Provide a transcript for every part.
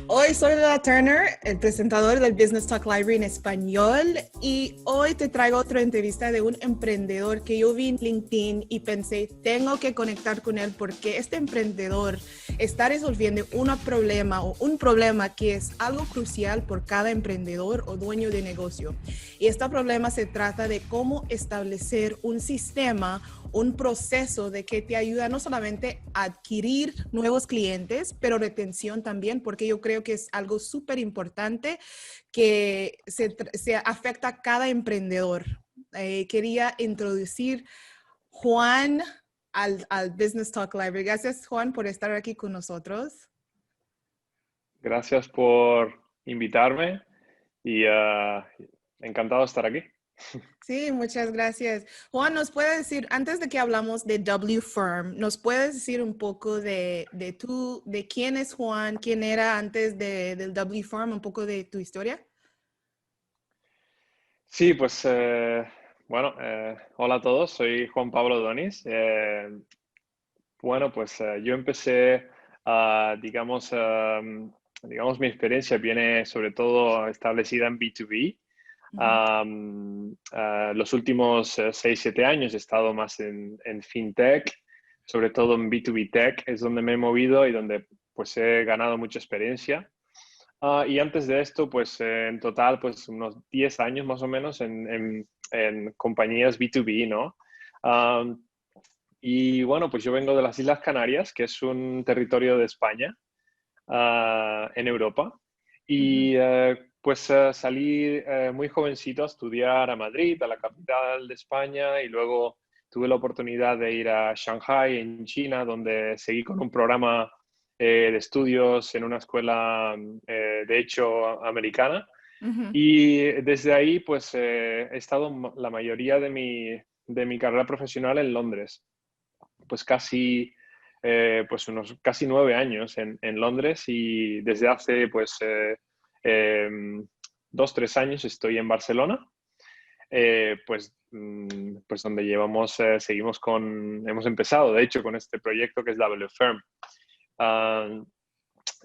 Hoy soy Lola Turner, el presentador del Business Talk Library en español, y hoy te traigo otra entrevista de un emprendedor que yo vi en LinkedIn y pensé, tengo que conectar con él porque este emprendedor está resolviendo un problema que es algo crucial por cada emprendedor o dueño de negocio. Y este problema se trata de cómo establecer un sistema, un proceso de que te ayuda no solamente a adquirir nuevos clientes, pero retención también, porque yo creo que es algo súper importante que se afecta a cada emprendedor. Quería introducir Juan al Business Talk Library. Gracias, Juan, por estar aquí con nosotros. Gracias por invitarme y encantado de estar aquí. Sí, muchas gracias. Juan, ¿nos puede decir, antes de que hablamos de W Firm, nos puedes decir un poco de quién es Juan, quién era antes del W Firm, un poco de tu historia? Sí, pues hola a todos, soy Juan Pablo Donis. Yo empecé, digamos, mi experiencia viene sobre todo establecida en B2B. Ujú. Los últimos 6, 7 años he estado más en FinTech, sobre todo en B2B Tech, es donde me he movido y donde pues he ganado mucha experiencia. Y antes de esto, pues en total, pues unos 10 años más o menos en compañías B2B, ¿no? Um, y bueno, pues yo vengo de las Islas Canarias, que es un territorio de España, en Europa. Ujú. Y salí muy jovencito a estudiar a Madrid, a la capital de España, y luego tuve la oportunidad de ir a Shanghai, en China, donde seguí con un programa de estudios en una escuela, de hecho, americana. Ujú. Y desde ahí, pues, he estado la mayoría de mi carrera profesional en Londres, pues pues unos casi 9 años en Londres, y desde hace pues 2, 3 años estoy en Barcelona, pues donde hemos empezado de hecho con este proyecto que es W Firm. Uh,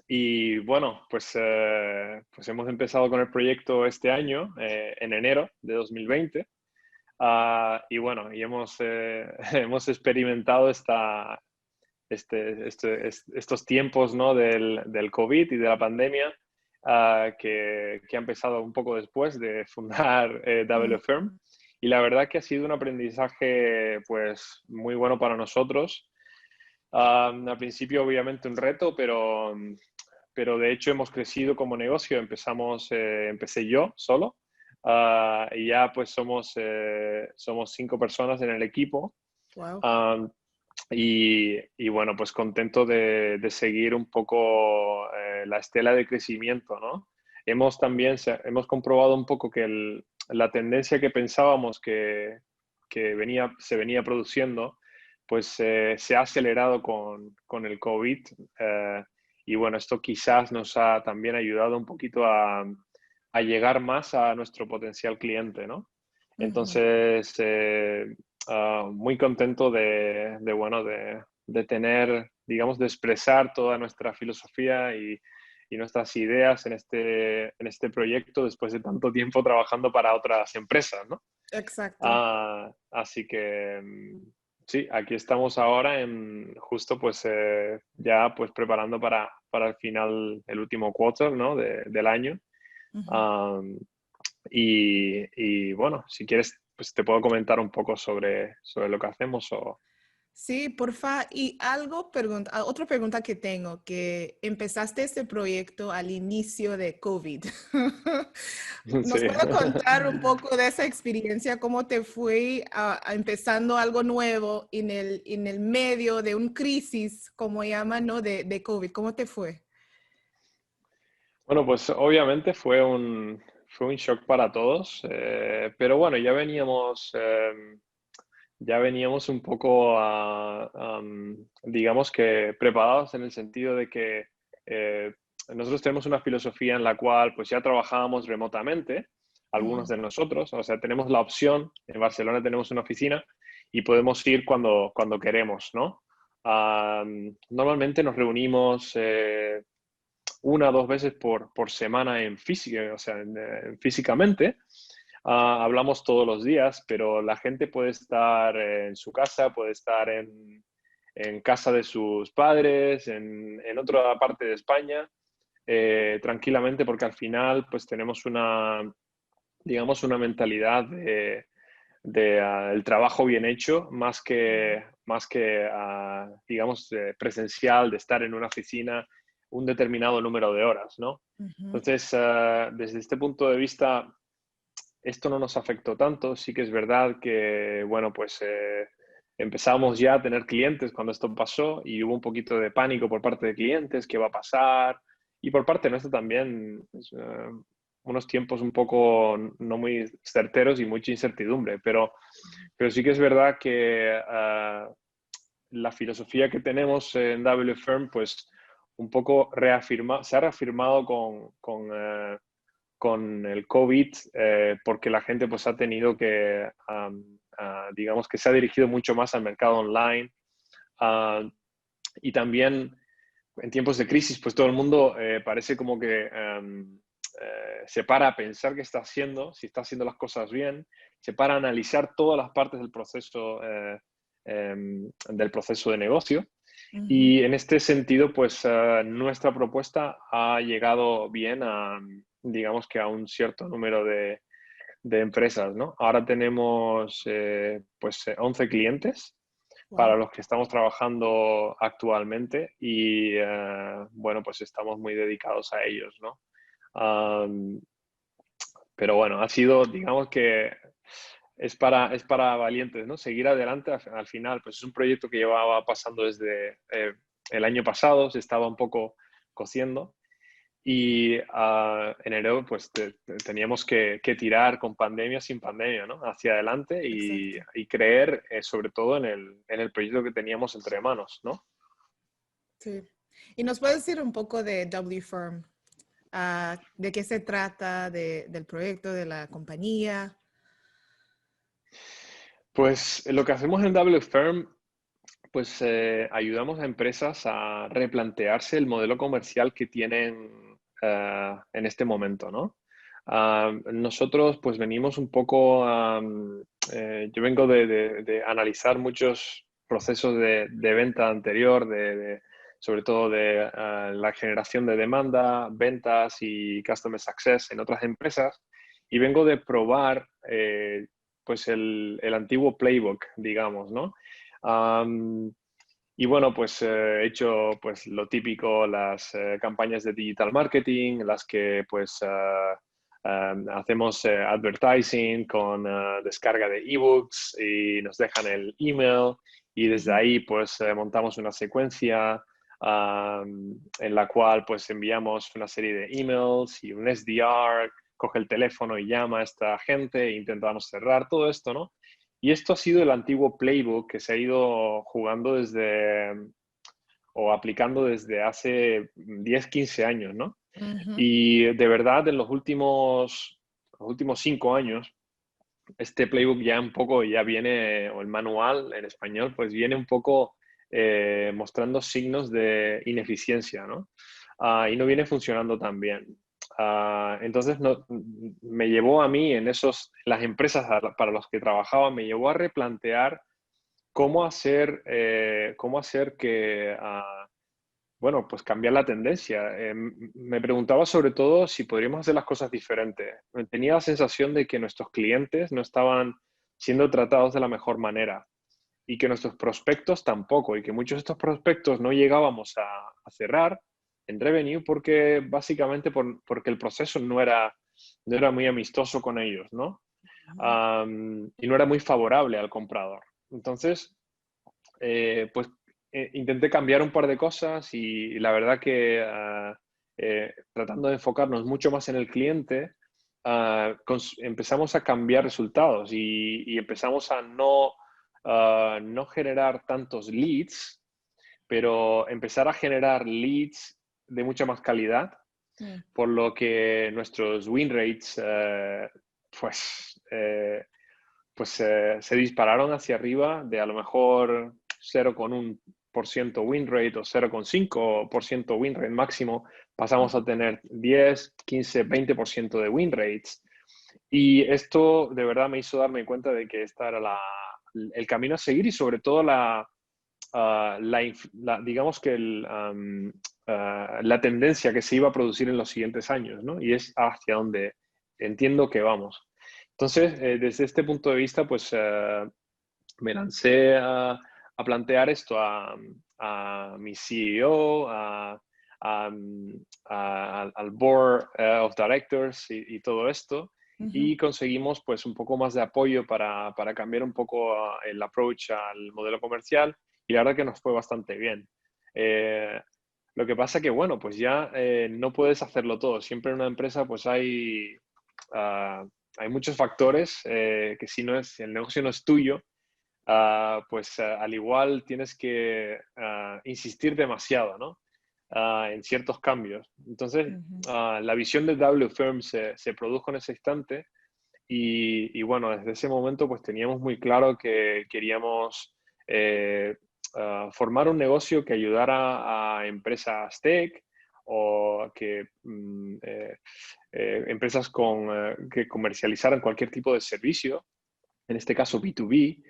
y bueno, pues hemos empezado con el proyecto este año, en enero de 2020. Y bueno, hemos experimentado estos tiempos, ¿no? del COVID y de la pandemia, que ha empezado un poco después de fundar Ujú. W Firm. Y la verdad que ha sido un aprendizaje pues muy bueno para nosotros. Al principio obviamente un reto, pero de hecho hemos crecido como negocio. Empecé yo solo, y ya pues somos 5 personas en el equipo. Wow. Um, y bueno, pues contento de seguir un poco la estela de crecimiento, ¿no? Hemos comprobado un poco que la tendencia que pensábamos que se venía produciendo, pues se ha acelerado con el COVID. eh, y bueno, esto quizás nos ha también ayudado un poquito a llegar más a nuestro potencial cliente, ¿no? Ujú. Entonces, muy contento de tener, digamos, de expresar toda nuestra filosofía y nuestras ideas en este proyecto después de tanto tiempo trabajando para otras empresas, ¿no? Exacto. Así que sí, aquí estamos ahora justo pues ya pues preparando para el final, el último quarter, ¿no? Del año. Ujú. Um, y bueno, si quieres, pues te puedo comentar un poco sobre lo que hacemos o... Sí, porfa. Y otra pregunta que tengo, que empezaste este proyecto al inicio de COVID. Sí. ¿Nos puede contar un poco de esa experiencia? ¿Cómo te fue a empezando algo nuevo en el medio de un crisis, como llaman, ¿no? De COVID? ¿Cómo te fue? Bueno, pues obviamente fue un shock para todos, pero bueno, ya veníamos un poco, digamos que preparados en el sentido de que eh, nosotros tenemos una filosofía en la cual pues ya trabajábamos remotamente, algunos Ujú. de nosotros, o sea, tenemos la opción, en Barcelona tenemos una oficina y podemos ir cuando queremos, ¿no? Normalmente nos reunimos una o dos veces por semana en física, o sea, físicamente. Hablamos todos los días, pero la gente puede estar en su casa, puede estar en casa de sus padres, en otra parte de España, tranquilamente, porque al final pues tenemos digamos, una mentalidad el trabajo bien hecho, más que digamos, presencial, de estar en una oficina un determinado número de horas, ¿no? Ujú. Entonces, desde este punto de vista, esto no nos afectó tanto. Sí que es verdad que, bueno, pues empezamos ya a tener clientes cuando esto pasó y hubo un poquito de pánico por parte de clientes, qué va a pasar, y por parte nuestra también, pues, unos tiempos un poco no muy certeros y mucha incertidumbre, pero sí que es verdad que la filosofía que tenemos en WFirm, pues un poco se ha reafirmado con el COVID, porque la gente pues ha tenido que, digamos que se ha dirigido mucho más al mercado online. uh, y también en tiempos de crisis, pues todo el mundo parece como que se para a pensar qué está haciendo, si está haciendo las cosas bien, se para a analizar todas las partes del proceso de negocio. Ujú. Y en este sentido, pues nuestra propuesta ha llegado bien digamos que a un cierto número de empresas, ¿no? Ahora tenemos pues 11 clientes para Wow. los que estamos trabajando actualmente y bueno, pues estamos muy dedicados a ellos, ¿no? Um, pero bueno, ha sido, digamos que es para valientes, ¿no? Seguir adelante al final. Pues es un proyecto que llevaba pasando desde el año pasado, se estaba un poco cociendo y en enero pues teníamos que tirar con pandemia, sin pandemia, ¿no? Hacia adelante Exacto. y creer sobre todo en el proyecto que teníamos entre manos, ¿no? Sí. ¿Y nos puedes decir un poco de W Firm? ¿De qué se trata? Del proyecto, de la compañía. Pues lo que hacemos en WFirm, pues ayudamos a empresas a replantearse el modelo comercial que tienen en este momento, ¿no? Nosotros pues venimos un poco, yo vengo de analizar muchos procesos de venta anterior, sobre todo de la generación de demanda, ventas y customer success en otras empresas, y vengo de probar pues el antiguo playbook, digamos, ¿no? Um, y bueno, pues he hecho pues lo típico, las campañas de digital marketing, las que pues hacemos advertising con descarga de ebooks y nos dejan el email y desde Ujú. ahí pues montamos una secuencia en la cual pues enviamos una serie de emails y un SDR coge el teléfono y llama a esta gente e intentamos cerrar todo esto, ¿no? Y esto ha sido el antiguo playbook que se ha ido jugando o aplicando desde hace 10 15 años, ¿no? Ujú. Y de verdad, en los últimos 5 años, este playbook ya un poco, ya viene, o el manual en español, pues viene un poco mostrando signos de ineficiencia, ¿no? Y no viene funcionando tan bien. Entonces me llevó a mí en las empresas para las que trabajaba, me llevó a replantear cómo hacer que, bueno, pues cambiar la tendencia. Me preguntaba sobre todo si podríamos hacer las cosas diferentes. Tenía la sensación de que nuestros clientes no estaban siendo tratados de la mejor manera y que nuestros prospectos tampoco, y que muchos de estos prospectos no llegábamos a cerrar en revenue porque básicamente porque el proceso no era muy amistoso con ellos, ¿no? Y no era muy favorable al comprador. Entonces, pues intenté cambiar un par de cosas y la verdad que tratando de enfocarnos mucho más en el cliente, empezamos a cambiar resultados y empezamos a no generar tantos leads, pero empezar a generar leads de mucha más calidad, Mm. por lo que nuestros win rates pues se dispararon hacia arriba de a lo mejor 0,1 0,5% win rate o 0,5% win rate máximo, pasamos a tener 10, 15, 20% de win rates. Y esto de verdad me hizo darme cuenta de que esta era el camino a seguir y sobre todo digamos que la tendencia que se iba a producir en los siguientes años, ¿no? Y es hacia donde entiendo que vamos. Entonces, desde este punto de vista, pues me lancé a plantear esto a mi CEO, al board of directors y todo esto. Y conseguimos pues un poco más de apoyo para cambiar un poco el approach al modelo comercial y la verdad que nos fue bastante bien. Lo que pasa que, bueno, pues ya no puedes hacerlo todo. Siempre en una empresa pues hay muchos factores que si el negocio no es tuyo, pues al igual tienes que insistir demasiado, ¿no? En ciertos cambios. Entonces, la visión de WFirm se produjo en ese instante y bueno, desde ese momento pues teníamos muy claro que queríamos formar un negocio que ayudara a empresas tech o que empresas que comercializaran cualquier tipo de servicio, en este caso B2B,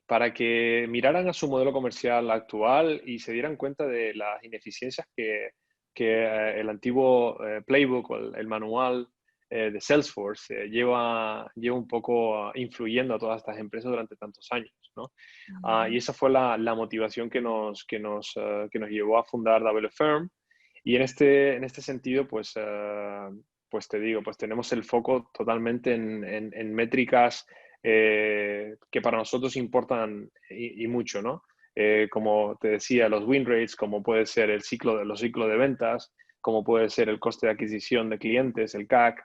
para que miraran a su modelo comercial actual y se dieran cuenta de las ineficiencias que el antiguo playbook o el manual de Salesforce lleva un poco influyendo a todas estas empresas durante tantos años, ¿no? Y esa fue la motivación que nos llevó a fundar WFirm. Y en este sentido, pues te digo, pues tenemos el foco totalmente en métricas que para nosotros importan y mucho, ¿no? Como te decía, los win rates, como puede ser los ciclos de ventas, como puede ser el coste de adquisición de clientes, el CAC,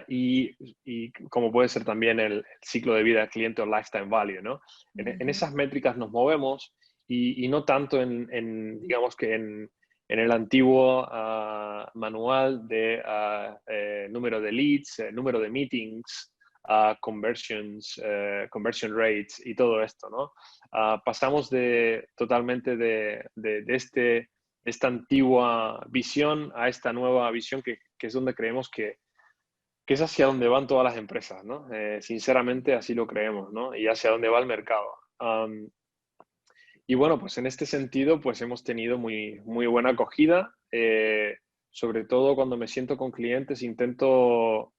y como puede ser también el ciclo de vida del cliente o lifetime value, ¿no? En esas métricas nos movemos y no tanto digamos que en el antiguo manual de número de leads, número de meetings, conversion rates y todo esto, ¿no? Pasamos totalmente de esta antigua visión a esta nueva visión que es donde creemos que es hacia donde van todas las empresas, ¿no? Sinceramente así lo creemos, ¿no? Y hacia dónde va el mercado. Y bueno, pues en este sentido, pues hemos tenido muy, muy buena acogida. Sobre todo cuando me siento con clientes, intento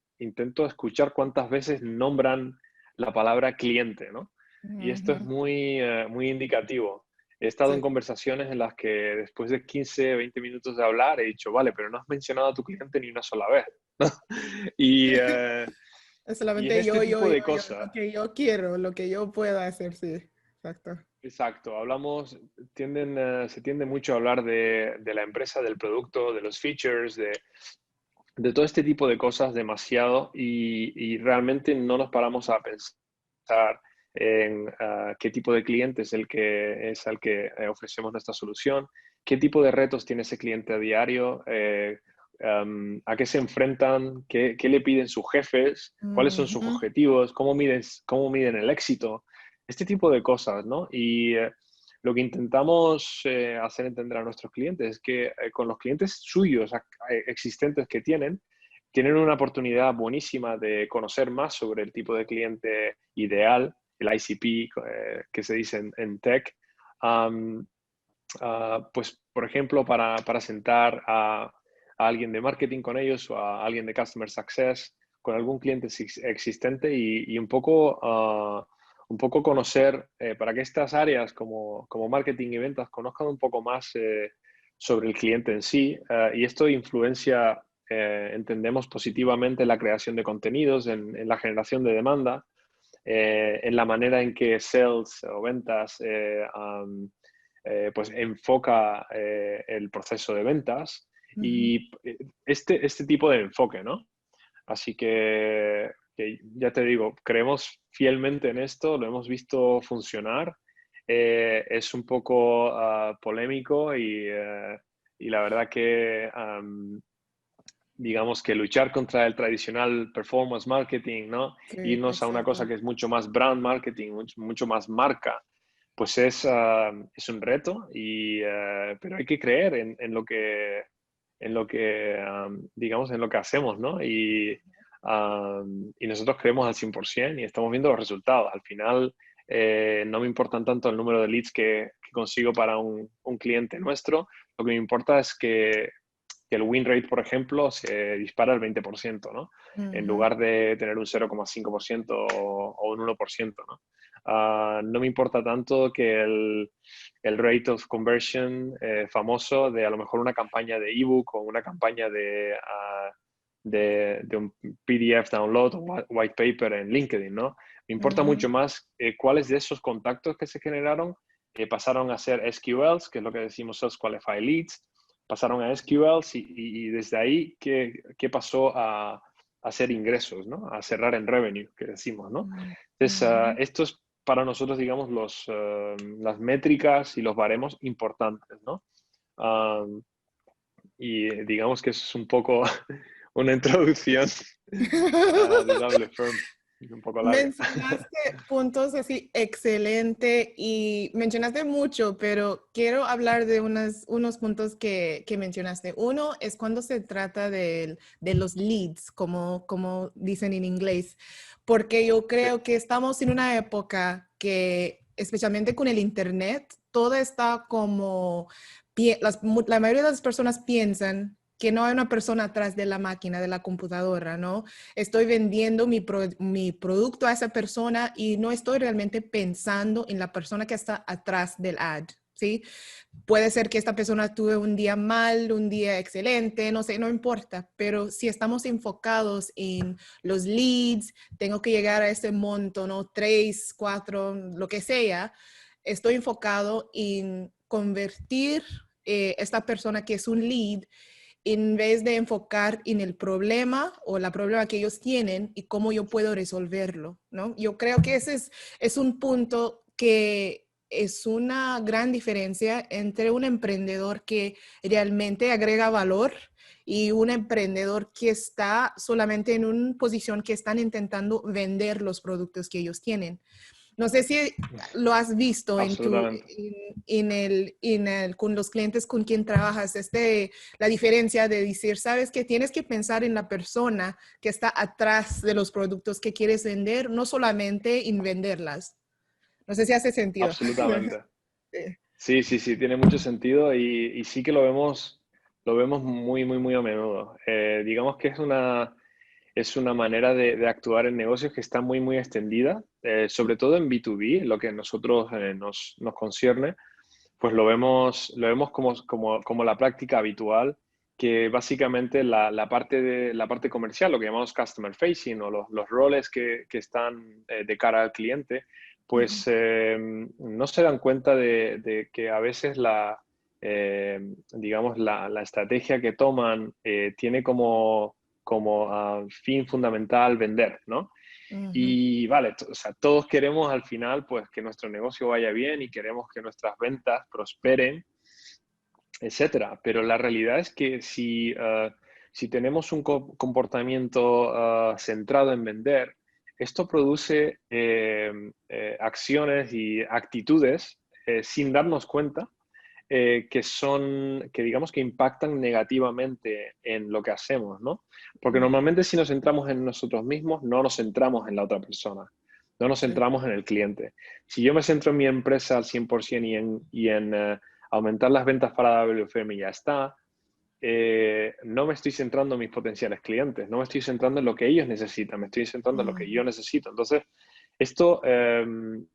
escuchar cuántas veces nombran la palabra cliente, ¿no? Y esto es muy indicativo. He estado en Sí. conversaciones en las que después de 15, 20 minutos de hablar he dicho, vale, pero no has mencionado a tu cliente ni una sola vez, ¿no? Y, Es y es solamente este tipo de yo, cosas. lo que yo quiero, lo que yo pueda hacer, sí, exacto. Exacto, se tiende mucho a hablar de la empresa, del producto, de los features, de todo este tipo de cosas demasiado y realmente no nos paramos a pensar en qué tipo de cliente es al que ofrecemos nuestra solución, qué tipo de retos tiene ese cliente a diario, a qué se enfrentan, qué le piden sus jefes, cuáles son sus Ujú. objetivos, cómo miden el éxito, este tipo de cosas, ¿no? Y lo que intentamos hacer entender a nuestros clientes es que con los clientes suyos existentes que tienen una oportunidad buenísima de conocer más sobre el tipo de cliente ideal, el ICP que se dice en tech. Um, pues, por ejemplo, para sentar a alguien de marketing con ellos o a alguien de customer success con algún cliente existente y un poco conocer para que estas áreas como marketing y ventas conozcan un poco más sobre el cliente en sí. Y esto influencia, entendemos positivamente, la creación de contenidos, en la generación de demanda, en la manera en que sales o ventas pues enfoca el proceso de ventas Ujú. y este tipo de enfoque, ¿no? Así que ya te digo, creemos fielmente en esto, lo hemos visto funcionar. Es un poco polémico y la verdad que digamos que luchar contra el tradicional performance marketing, ¿no? Sí, Irnos a una cosa exacto. que es mucho más brand marketing, mucho más marca, pues es un reto, pero hay que creer digamos, en lo que hacemos, ¿no? Y nosotros creemos al 100% y estamos viendo los resultados. Al final, no me importan tanto el número de leads que consigo para un cliente nuestro. Lo que me importa es que el win rate, por ejemplo, se dispara al 20%, ¿no? En Ujú. lugar de tener un 0,5% o un 1%, ¿no? No me importa tanto que el rate of conversion famoso de a lo mejor una campaña de ebook o una campaña de un PDF download o white paper en LinkedIn, ¿no? Me importa Ujú. mucho más cuáles de esos contactos que se generaron pasaron a ser SQLs, que es lo que decimos Sales Qualified Leads, pasaron a SQLs y desde ahí qué pasó a hacer ingresos, ¿no? A cerrar en revenue, que decimos, ¿no? Entonces, Ujú. esto es para nosotros, digamos, las métricas y los baremos importantes, ¿no? Um, y digamos que es un poco una introducción de Double Firm, un poco larga. Mencionaste puntos así excelente y mencionaste mucho, pero quiero hablar de unos puntos que mencionaste. Uno es cuando se trata de los leads, como dicen en inglés, porque yo Sí, creo que estamos en una época que, especialmente con el Internet, todo está como, la mayoría de las personas piensan que no hay una persona atrás de la máquina, de la computadora, ¿no? Estoy vendiendo mi producto a esa persona y no estoy realmente pensando en la persona que está atrás del ad, ¿sí? Puede ser que esta persona tuve un día mal, un día excelente, no sé, no importa, pero si estamos enfocados en los leads, tengo que llegar a ese monto, ¿no? 3, 4, lo que sea, estoy enfocado en convertir esta persona que es un lead en vez de enfocar en el problema o la problema que ellos tienen y cómo yo puedo resolverlo, ¿no? Yo creo que es un punto que es una gran diferencia entre un emprendedor que realmente agrega valor y un emprendedor que está solamente en una posición que están intentando vender los productos que ellos tienen. No sé si lo has visto absolutamente. con los clientes con quien trabajas, la diferencia de decir, sabes que tienes que pensar en la persona que está atrás de los productos que quieres vender, no solamente en venderlas. No sé si hace sentido. Absolutamente. Sí. Sí, sí, sí, tiene mucho sentido y sí que lo vemos muy, muy, muy a menudo. Digamos que es una manera de actuar en negocios que está muy, muy extendida, sobre todo en B2B, lo que a nosotros nos concierne, pues lo vemos como la práctica habitual, que básicamente la parte comercial, lo que llamamos customer facing o los roles que están de cara al cliente, pues no se dan cuenta de que a veces digamos, la estrategia que toman tiene como fin fundamental vender, ¿no? Ujú, Y vale, o sea, todos queremos al final pues que nuestro negocio vaya bien y queremos que nuestras ventas prosperen, etcétera. Pero la realidad es que si tenemos un comportamiento centrado en vender, esto produce acciones y actitudes sin darnos cuenta que digamos que impactan negativamente en lo que hacemos, ¿no? Porque normalmente si nos centramos en nosotros mismos, no nos centramos en la otra persona, no nos sí. centramos en el cliente. Si yo me centro en mi empresa al 100% y en aumentar las ventas para WFM y ya está, no me estoy centrando en mis potenciales clientes, no me estoy centrando en lo que ellos necesitan, me estoy centrando en lo que yo Ujú, necesito. Entonces, esto en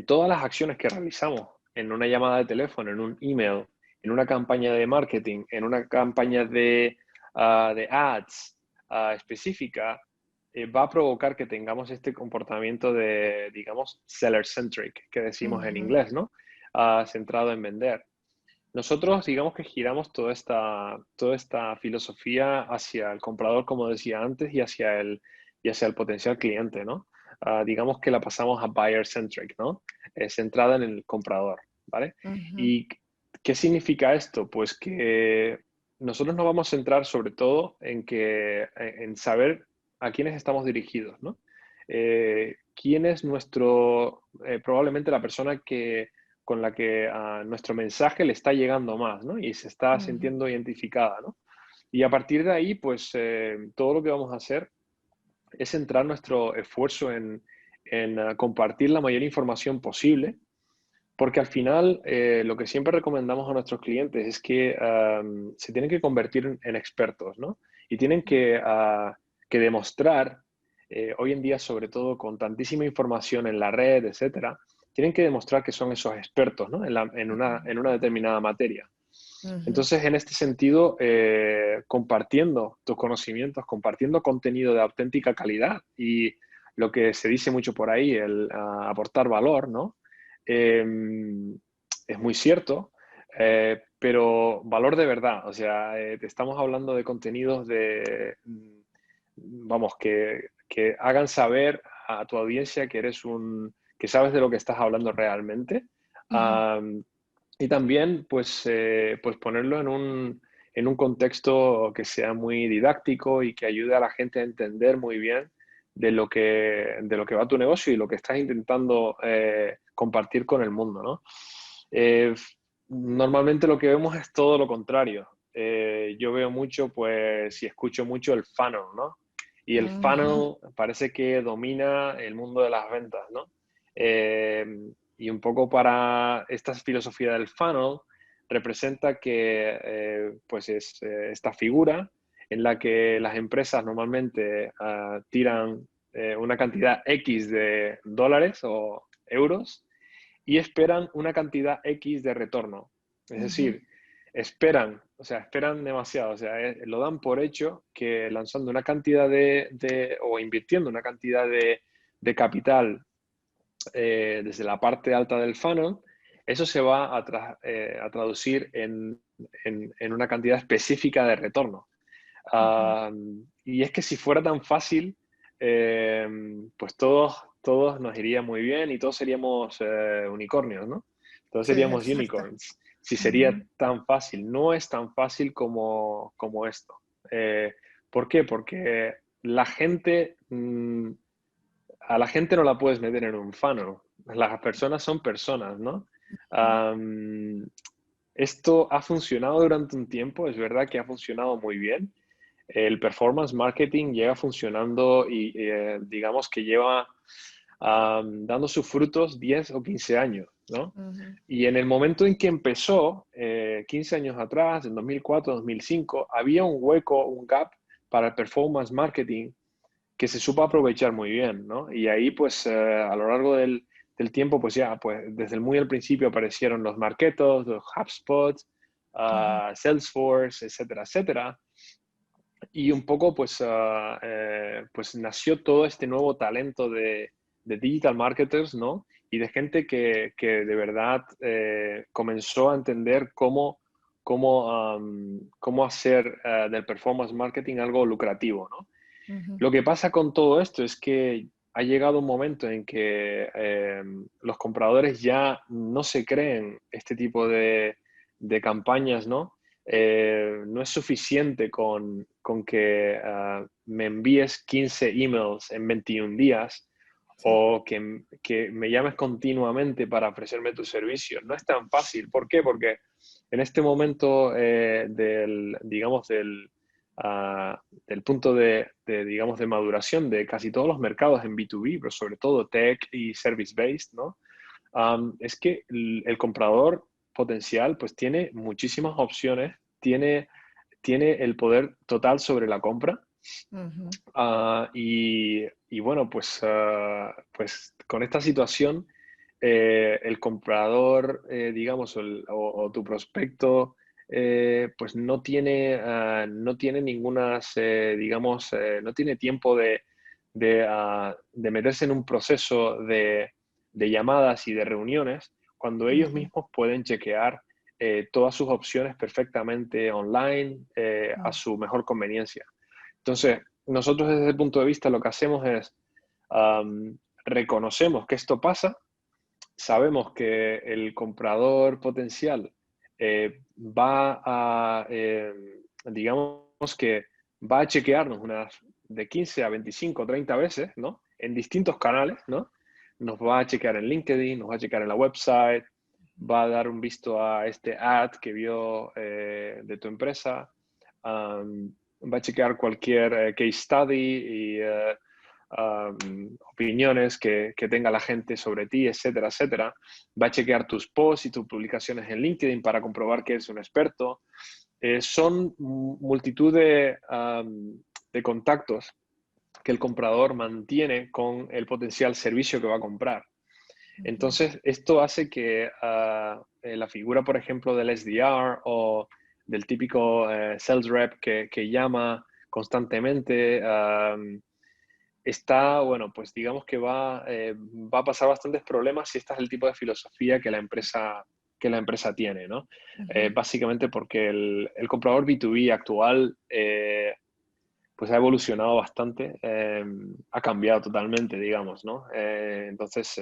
todas las acciones que realizamos, en una llamada de teléfono, en un email, en una campaña de marketing, en una campaña de ads específica, va a provocar que tengamos este comportamiento de, digamos, seller-centric, que decimos en ujú, inglés, ¿no? Centrado en vender. Nosotros, digamos que giramos toda esta filosofía hacia el comprador, como decía antes, y hacia el potencial cliente, ¿no? Digamos que la pasamos a buyer-centric, ¿no? Centrada en el comprador, ¿vale? ujú, ¿Y qué significa esto? Pues que nosotros nos vamos a centrar sobre todo en saber a quiénes estamos dirigidos, ¿no? quién es probablemente la persona con la que nuestro mensaje le está llegando más, ¿no? Y se está Ujú, sintiendo identificada, ¿no? Y a partir de ahí, pues todo lo que vamos a hacer es centrar nuestro esfuerzo en compartir la mayor información posible, porque al final lo que siempre recomendamos a nuestros clientes es que se tienen que convertir en expertos, ¿no? Y tienen que demostrar, hoy en día sobre todo con tantísima información en la red, etcétera, tienen que demostrar que son esos expertos, ¿no? En una determinada materia. ujú, Entonces, en este sentido, compartiendo tus conocimientos, compartiendo contenido de auténtica calidad y lo que se dice mucho por ahí, el aportar valor, ¿no? Eh, es muy cierto, pero valor de verdad. O sea, te estamos hablando de contenidos vamos, que hagan saber a tu audiencia que que sabes de lo que estás hablando realmente. ujú. Y también, pues ponerlo en un contexto que sea muy didáctico y que ayude a la gente a entender muy bien de lo que va tu negocio y lo que estás intentando compartir con el mundo, ¿no? Eh, Normalmente lo que vemos es todo lo contrario. Yo veo mucho, pues, y escucho mucho el funnel, ¿no? Y el Ujú, funnel parece que domina el mundo de las ventas, ¿no? Eh, y un poco para esta filosofía del funnel representa que pues es esta figura en la que las empresas normalmente tiran una cantidad X de dólares o euros y esperan una cantidad X de retorno. Es ujú, decir, esperan demasiado, o sea, lo dan por hecho que lanzando una cantidad o invirtiendo una cantidad de capital desde la parte alta del funnel, eso se va a traducir en una cantidad específica de retorno. ujú. Y es que si fuera tan fácil, eh, pues todos nos iría muy bien y todos seríamos unicornios, ¿no? Todos Sí, seríamos exacto. unicorns. Si sería Ujú, tan fácil, no es tan fácil como esto. Eh, ¿Por qué? Porque a la gente no la puedes meter en un funnel. Las personas son personas, ¿no? Am, Esto ha funcionado durante un tiempo, es verdad que ha funcionado muy bien. El performance marketing lleva funcionando y digamos que lleva dando sus frutos 10 o 15 años, ¿no? ujú, Y en el momento en que empezó, 15 años atrás, en 2004, 2005, había un hueco, un gap para el performance marketing que se supo aprovechar muy bien, ¿no? Y ahí, pues, a lo largo del tiempo, pues ya, pues, desde muy al principio aparecieron los Marketos, los HubSpot, ujú, Salesforce, etcétera, etcétera. Y un poco, pues nació todo este nuevo talento de digital marketers, ¿no? Y de gente que de verdad comenzó a entender cómo hacer del performance marketing algo lucrativo, ¿no? ujú. Lo que pasa con todo esto es que ha llegado un momento en que los compradores ya no se creen este tipo de campañas, ¿no? No es suficiente con que me envíes 15 emails en 21 días Sí. o que me llames continuamente para ofrecerme tu servicio. No es tan fácil. ¿Por qué? Porque en este momento digamos, del punto digamos, de maduración de casi todos los mercados en B2B, pero sobre todo tech y service-based, ¿no? Es que el comprador potencial pues tiene muchísimas opciones, tiene el poder total sobre la compra. Ujú, Y bueno, pues con esta situación, el comprador, digamos, o tu prospecto, pues no tiene digamos, no tiene tiempo de meterse en un proceso de llamadas y de reuniones cuando ellos ujú, mismos pueden chequear todas sus opciones perfectamente online a ujú. su mejor conveniencia. Entonces, nosotros desde ese punto de vista lo que hacemos es reconocemos que esto pasa, sabemos que el comprador potencial digamos que va a chequearnos unas de 15 a 25, 30 veces, ¿no? en distintos canales, ¿no? Nos va a chequear en LinkedIn, nos va a chequear en la website, va a dar un visto a este ad que vio de tu empresa, va a chequear cualquier case study y opiniones que tenga la gente sobre ti, etcétera, etcétera. Va a chequear tus posts y tus publicaciones en LinkedIn para comprobar que eres un experto. Son multitud de contactos que el comprador mantiene con el potencial servicio que va a comprar. Entonces, esto hace que la figura, por ejemplo, del SDR o del típico sales rep que llama constantemente, está, bueno, pues digamos que va a pasar bastantes problemas si este es el tipo de filosofía que la empresa tiene, ¿no? Básicamente porque el comprador B2B actual pues ha evolucionado bastante, ha cambiado totalmente, digamos, ¿no? Entonces,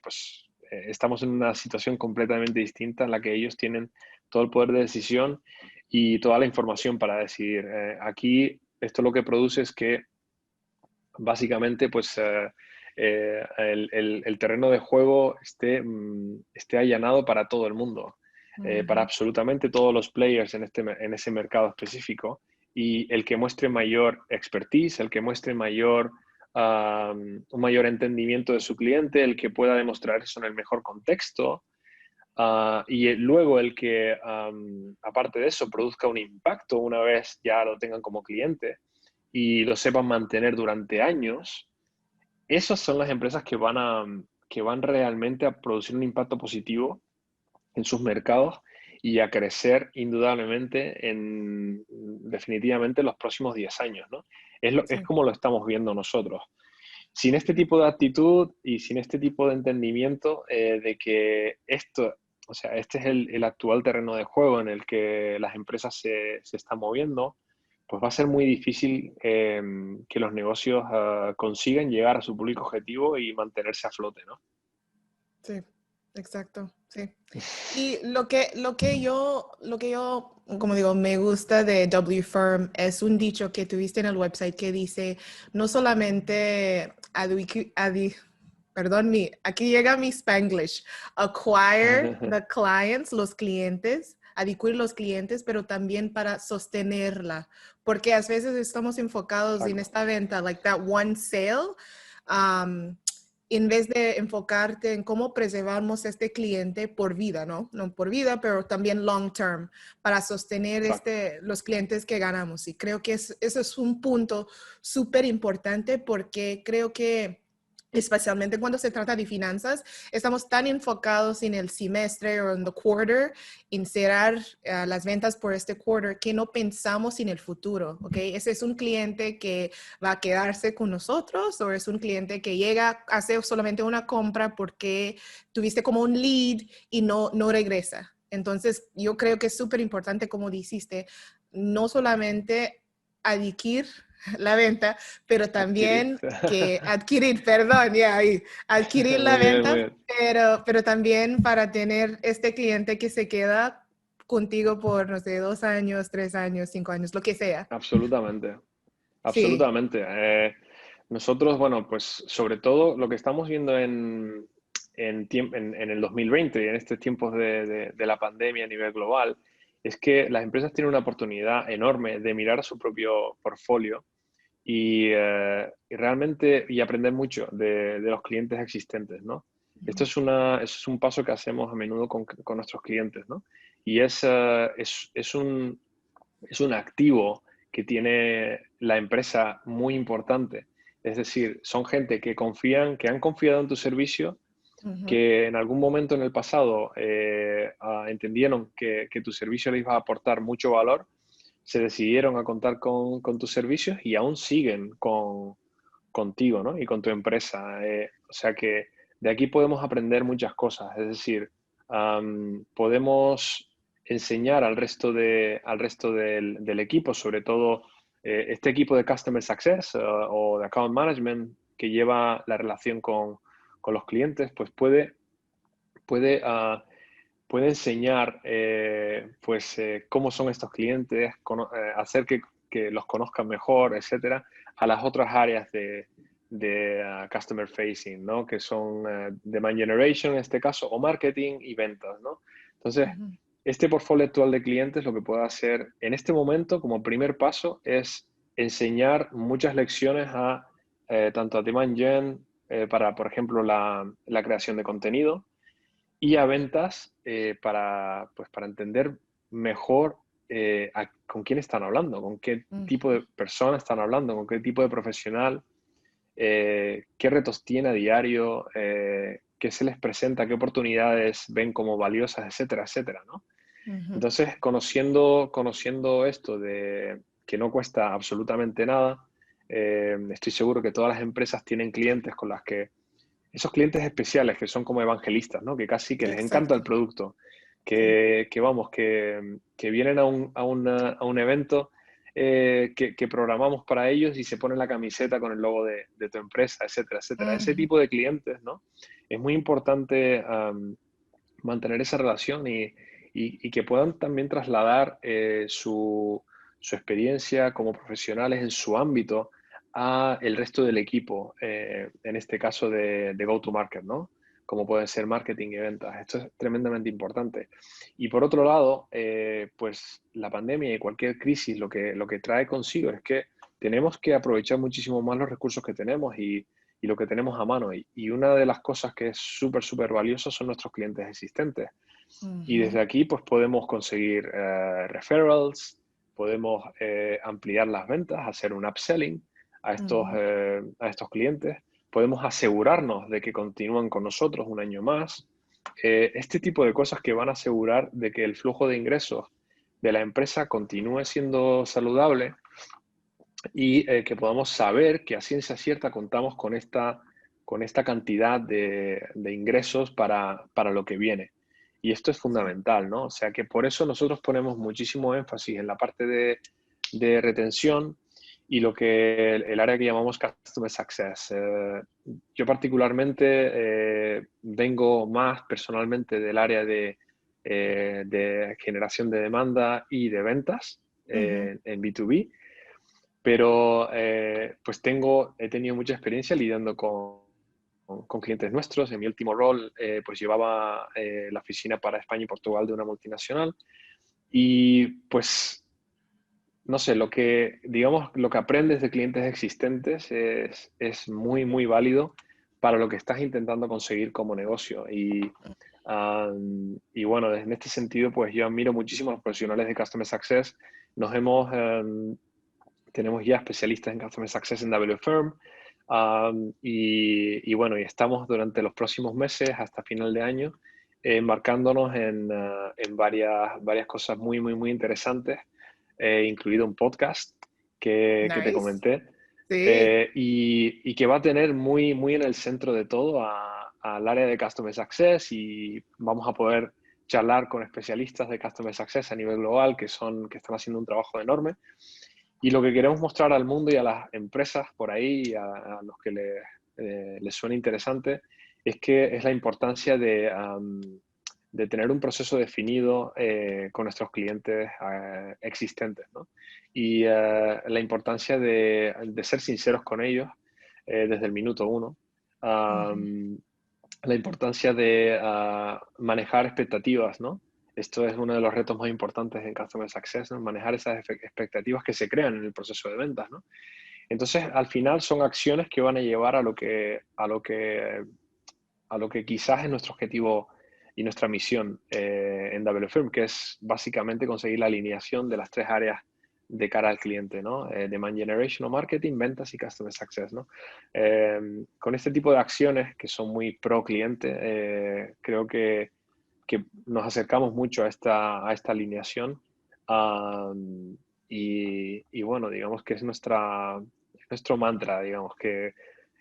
pues estamos en una situación completamente distinta en la que ellos tienen todo el poder de decisión y toda la información para decidir. Aquí esto lo que produce es que básicamente pues el terreno de juego esté allanado para todo el mundo, para absolutamente todos los players en ese mercado específico, y el que muestre mayor expertise, el que muestre un mayor entendimiento de su cliente, el que pueda demostrar eso en el mejor contexto, y luego el que, aparte de eso, produzca un impacto una vez ya lo tengan como cliente y lo sepan mantener durante años. Esas son las empresas que van realmente a producir un impacto positivo en sus mercados y a crecer indudablemente definitivamente en los próximos 10 años, ¿no? Es Sí. como lo estamos viendo nosotros. Sin este tipo de actitud y sin este tipo de entendimiento de que esto, o sea, este es el actual terreno de juego en el que las empresas se están moviendo, pues va a ser muy difícil que los negocios consigan llegar a su público objetivo y mantenerse a flote, ¿no? Sí, exacto, sí. Y lo que yo, como digo, me gusta de W Firm es un dicho que tuviste en el website que dice, no solamente perdón, aquí llega mi Spanglish, acquire the clients, los clientes, adquirir los clientes, pero también para sostenerla, porque a veces estamos enfocados en Exacto. esta venta, like that one sale, um, en vez de enfocarte en cómo preservamos este cliente por vida, ¿no? No por vida, pero también long term, para sostener Exacto. los clientes que ganamos. Y creo que eso es un punto súper importante porque creo que especialmente cuando se trata de finanzas, estamos tan enfocados en el semestre o en the quarter, en cerrar las ventas por este quarter, que no pensamos en el futuro, ¿ok? Ese es un cliente que va a quedarse con nosotros o es un cliente que llega a hacer solamente una compra porque tuviste como un lead y no regresa. Entonces, yo creo que es súper importante, como dijiste, no solamente adquirir la venta, pero Adquirir. también que adquirir, perdón, ya, adquirir la Muy bien, muy venta, bien. pero también para tener este cliente que se queda contigo por, no sé, 2 años, 3 años, 5 años, lo que sea. Absolutamente. Sí. Absolutamente. Nosotros, bueno, pues sobre todo lo que estamos viendo en el 2020 y en estos tiempos de la pandemia a nivel global, es que las empresas tienen una oportunidad enorme de mirar su propio portfolio y realmente y aprender mucho de los clientes existentes, ¿no? Esto es un paso que hacemos a menudo con nuestros clientes, ¿no? Y es un activo que tiene la empresa muy importante. Es decir, son gente que confían, que han confiado en tu servicio, Ujú. que en algún momento en el pasado entendieron que tu servicio les iba a aportar mucho valor, se decidieron a contar con tus servicios y aún siguen contigo, ¿no? Y con tu empresa. O sea que de aquí podemos aprender muchas cosas. Es decir, podemos enseñar al resto del equipo, sobre todo este equipo de Customer Success o de Account Management que lleva la relación con los clientes, pues puede, ah, puede enseñar pues cómo son estos clientes, hacer que los conozcan mejor, etcétera, a las otras áreas customer facing, ¿no? Que son demand generation en este caso, o marketing y ventas, ¿no? Entonces, este portfolio actual de clientes lo que puedo hacer en este momento como primer paso es enseñar muchas lecciones a tanto a demand gen para, por ejemplo, la creación de contenido y a ventas pues, para entender mejor con quién están hablando, con qué tipo de persona están hablando, con qué tipo de profesional, qué retos tiene a diario, qué se les presenta, qué oportunidades ven como valiosas, etcétera, etcétera, ¿no? Entonces, conociendo esto de que no cuesta absolutamente nada, estoy seguro que todas las empresas tienen clientes con las que, esos clientes especiales que son como evangelistas, ¿no? Que casi que les encanta el Exacto. producto, que vienen a un evento que programamos para ellos y se ponen la camiseta con el logo de tu empresa, etcétera, etcétera. Ese tipo de clientes, ¿no? Es muy importante mantener esa relación y que puedan también trasladar su experiencia como profesionales en su ámbito a el resto del equipo, en este caso de go-to-market, ¿no? Como pueden ser marketing y ventas. Esto es tremendamente importante. Y por otro lado, pues la pandemia y cualquier crisis lo que trae consigo es que tenemos que aprovechar muchísimo más los recursos que tenemos y lo que tenemos a mano. Y una de las cosas que es súper, súper valiosa son nuestros clientes existentes. Y desde aquí pues podemos conseguir referrals, podemos ampliar las ventas, hacer un upselling a estos clientes, podemos asegurarnos de que continúan con nosotros un año más. Este tipo de cosas que van a asegurar de que el flujo de ingresos de la empresa continúe siendo saludable y que podamos saber que a ciencia cierta contamos con esta cantidad de ingresos para lo que viene. Y esto es fundamental, ¿no? O sea que por eso nosotros ponemos muchísimo énfasis en la parte de retención y lo que el área que llamamos Customer Success. Yo particularmente vengo más personalmente del área de generación de demanda y de ventas en B2B, pero pues he tenido mucha experiencia lidiando con clientes nuestros. En mi último rol pues llevaba la oficina para España y Portugal de una multinacional y pues no sé, digamos, lo que aprendes de clientes existentes es muy, muy válido para lo que estás intentando conseguir como negocio. Y bueno, en este sentido, pues yo admiro muchísimo a los profesionales de Customer Success. Tenemos ya especialistas en Customer Success en WFirm. Y bueno, y estamos durante los próximos meses, hasta final de año, embarcándonos en varias cosas muy, muy, muy interesantes, incluido un podcast que te Nice. comenté, Sí. y que va a tener muy, muy en el centro de todo al área de Customer Success, y vamos a poder charlar con especialistas de Customer Success a nivel global que están haciendo un trabajo enorme. Y lo que queremos mostrar al mundo y a las empresas por ahí, a los que les suene interesante, es que es la importancia de tener un proceso definido con nuestros clientes existentes, ¿no? Y la importancia de ser sinceros con ellos desde el minuto uno. La importancia de manejar expectativas, ¿no? Esto es uno de los retos más importantes en Customer Success, ¿no? Manejar esas expectativas que se crean en el proceso de ventas, ¿no? Entonces, al final son acciones que van a llevar a lo que quizás es nuestro objetivo y nuestra misión en WFirm, que es básicamente conseguir la alineación de las tres áreas de cara al cliente, ¿no? Demand Generation o Marketing, ventas y Customer Success, ¿no? Con este tipo de acciones que son muy pro cliente, creo que nos acercamos mucho a esta alineación. Y bueno, digamos que es nuestro mantra, digamos que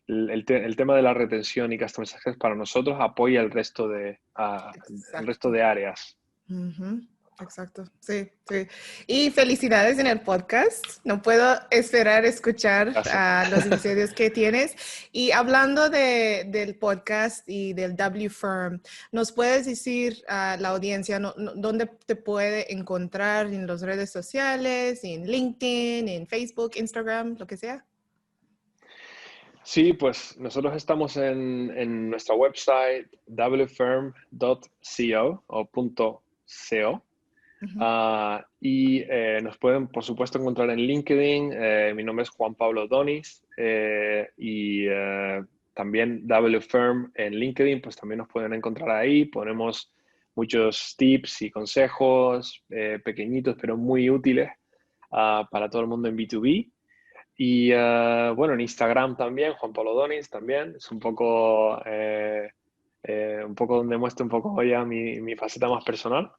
el tema de la retención y Customer Success para nosotros apoya el resto Exacto. de áreas. Ujú, exacto, sí, sí. Y felicidades en el podcast. No puedo esperar escuchar Gracias. los episodios que tienes. Y hablando del podcast y del W Firm, ¿nos puedes decir a la audiencia dónde te puede encontrar en las redes sociales, en LinkedIn, en Facebook, Instagram, lo que sea? Sí, pues nosotros estamos en nuestra website wfirm.co o .co. Ujú. Nos pueden, por supuesto, encontrar en LinkedIn. Mi nombre es Juan Pablo Donis también WFirm en LinkedIn, pues también nos pueden encontrar ahí. Ponemos muchos tips y consejos pequeñitos, pero muy útiles para todo el mundo en B2B. Bueno, en Instagram también, Juan Pablo Donis también. Es un poco donde muestro un poco ya mi faceta más personal.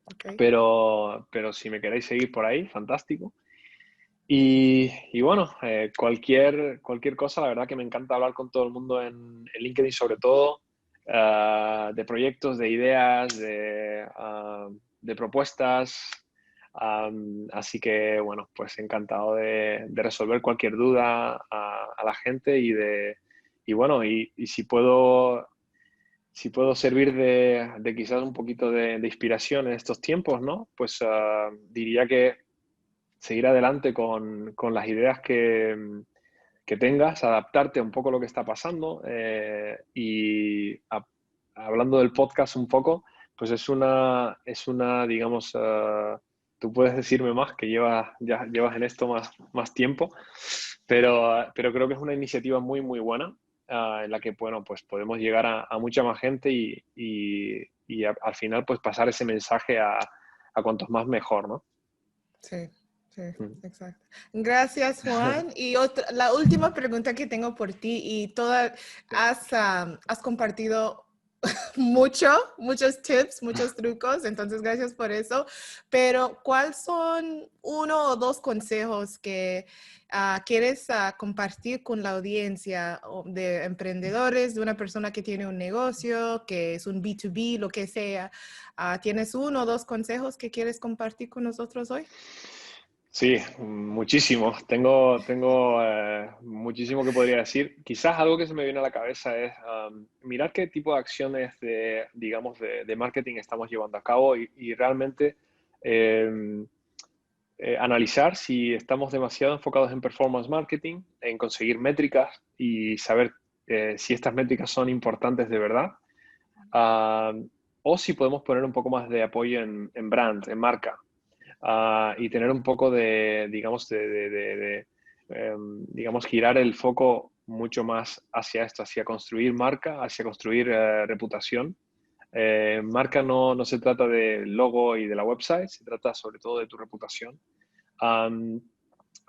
Ok. Pero si me queréis seguir por ahí, fantástico. Y bueno, cualquier cosa, la verdad que me encanta hablar con todo el mundo en LinkedIn, sobre todo de proyectos, de ideas, de propuestas. Así que bueno, pues encantado de resolver cualquier duda a la gente y bueno, y si puedo servir de quizás un poquito de inspiración en estos tiempos, ¿no? Pues diría que seguir adelante con las ideas que tengas, adaptarte un poco a lo que está pasando hablando del podcast un poco, pues digamos, tú puedes decirme más que ya llevas en esto más tiempo, pero creo que es una iniciativa muy, muy buena en la que, bueno, pues podemos llegar a mucha más gente al final, pues pasar ese mensaje a cuantos más mejor, ¿no? Sí, sí, Mm. exacto. Gracias, Juan. Y la última pregunta que tengo por ti, y has compartido muchos tips, muchos trucos, entonces gracias por eso. Pero, ¿cuáles son uno o dos consejos que quieres compartir con la audiencia de emprendedores, de una persona que tiene un negocio, que es un B2B, lo que sea? ¿Tienes uno o dos consejos que quieres compartir con nosotros hoy? Sí, muchísimo. Tengo muchísimo que podría decir. Quizás algo que se me viene a la cabeza es mirar qué tipo de acciones digamos, de marketing estamos llevando a cabo y realmente eh, analizar si estamos demasiado enfocados en performance marketing, en conseguir métricas y saber si estas métricas son importantes de verdad, ah, o si podemos poner un poco más de apoyo en brand, en marca y tener un poco digamos, digamos, girar el foco mucho más hacia esto, hacia construir marca, hacia construir reputación. Marca no se trata del logo y de la website, se trata sobre todo de tu reputación. Um,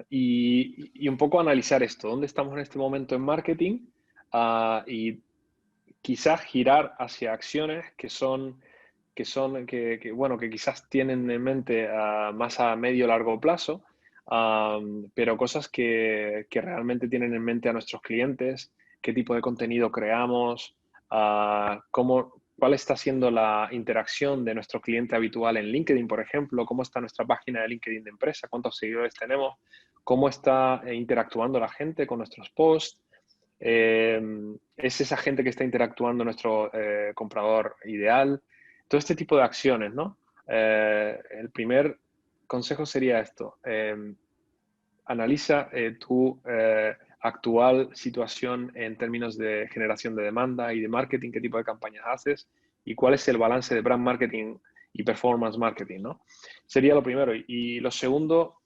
y un poco analizar esto, dónde estamos en este momento en marketing y quizás girar hacia acciones bueno, que quizás tienen en mente más a medio o largo plazo, pero cosas que realmente tienen en mente a nuestros clientes, qué tipo de contenido creamos, cuál está siendo la interacción de nuestro cliente habitual en LinkedIn, por ejemplo, cómo está nuestra página de LinkedIn de empresa, cuántos seguidores tenemos, cómo está interactuando la gente con nuestros posts. Es esa gente que está interactuando nuestro comprador ideal. Todo este tipo de acciones, ¿no? El primer consejo sería esto. Analiza tu actual situación en términos de generación de demanda y de marketing, qué tipo de campañas haces y cuál es el balance de brand marketing y performance marketing, ¿no? Sería lo primero. Y lo segundo,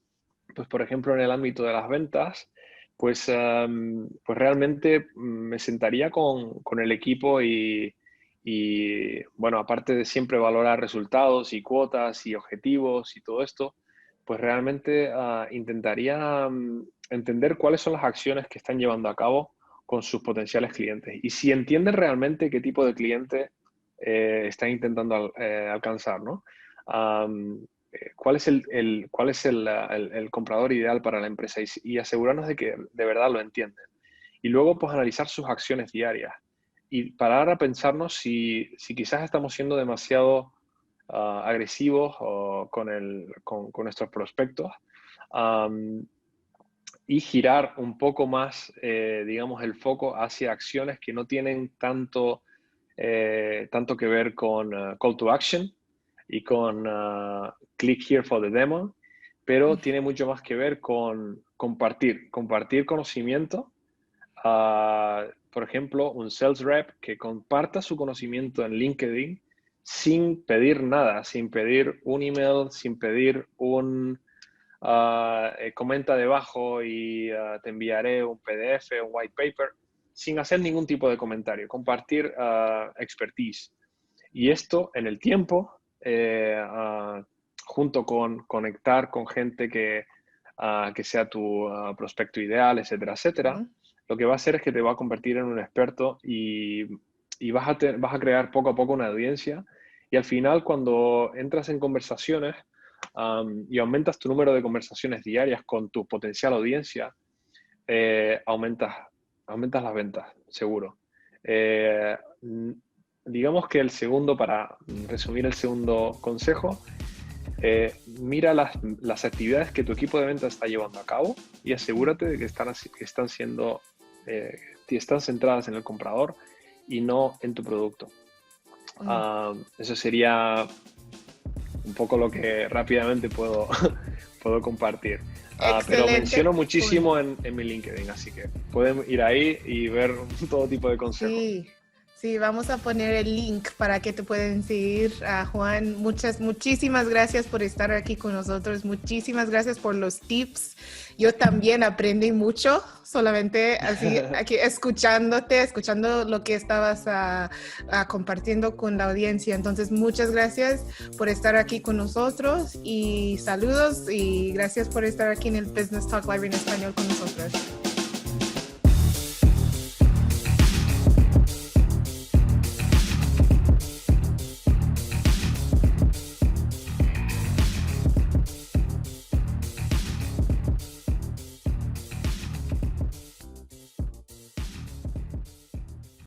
pues por ejemplo, en el ámbito de las ventas, pues realmente me sentaría con el equipo bueno, aparte de siempre valorar resultados y cuotas y objetivos y todo esto, pues realmente intentaría entender cuáles son las acciones que están llevando a cabo con sus potenciales clientes. Y si entienden realmente qué tipo de cliente están intentando alcanzar, ¿no? ¿Cuál es el comprador ideal para la empresa? Y asegurarnos de que de verdad lo entienden. Y luego, pues, analizar sus acciones diarias y parar a pensarnos si quizás estamos siendo demasiado agresivos con nuestros prospectos um, y girar un poco más, digamos, el foco hacia acciones que no tienen tanto que ver con call to action y con click here for the demo, pero tiene mucho más que ver con compartir conocimiento por ejemplo, un sales rep que comparta su conocimiento en LinkedIn sin pedir nada, sin pedir un email, sin pedir un comenta debajo y te enviaré un PDF, un white paper, sin hacer ningún tipo de comentario, compartir expertise. Y esto en el tiempo, junto con conectar con gente que sea tu prospecto ideal, etcétera, etcétera, lo que va a hacer es que te va a convertir en un experto y vas a crear poco a poco una audiencia. Y al final, cuando entras en conversaciones y aumentas tu número de conversaciones diarias con tu potencial audiencia, aumentas las ventas, seguro. Digamos que para resumir el segundo consejo, mira las actividades que tu equipo de ventas está llevando a cabo y asegúrate de que están centradas en el comprador y no en tu producto. Eso sería un poco lo que rápidamente puedo compartir. Pero menciono muchísimo en mi LinkedIn, así que pueden ir ahí y ver todo tipo de consejos. Sí, vamos a poner el link para que te puedan seguir. Juan, muchísimas gracias por estar aquí con nosotros. Muchísimas gracias por los tips. Yo también aprendí mucho, solamente así aquí escuchando lo que estabas compartiendo con la audiencia. Entonces, muchas gracias por estar aquí con nosotros y saludos y gracias por estar aquí en el Business Talk Live en español con nosotros.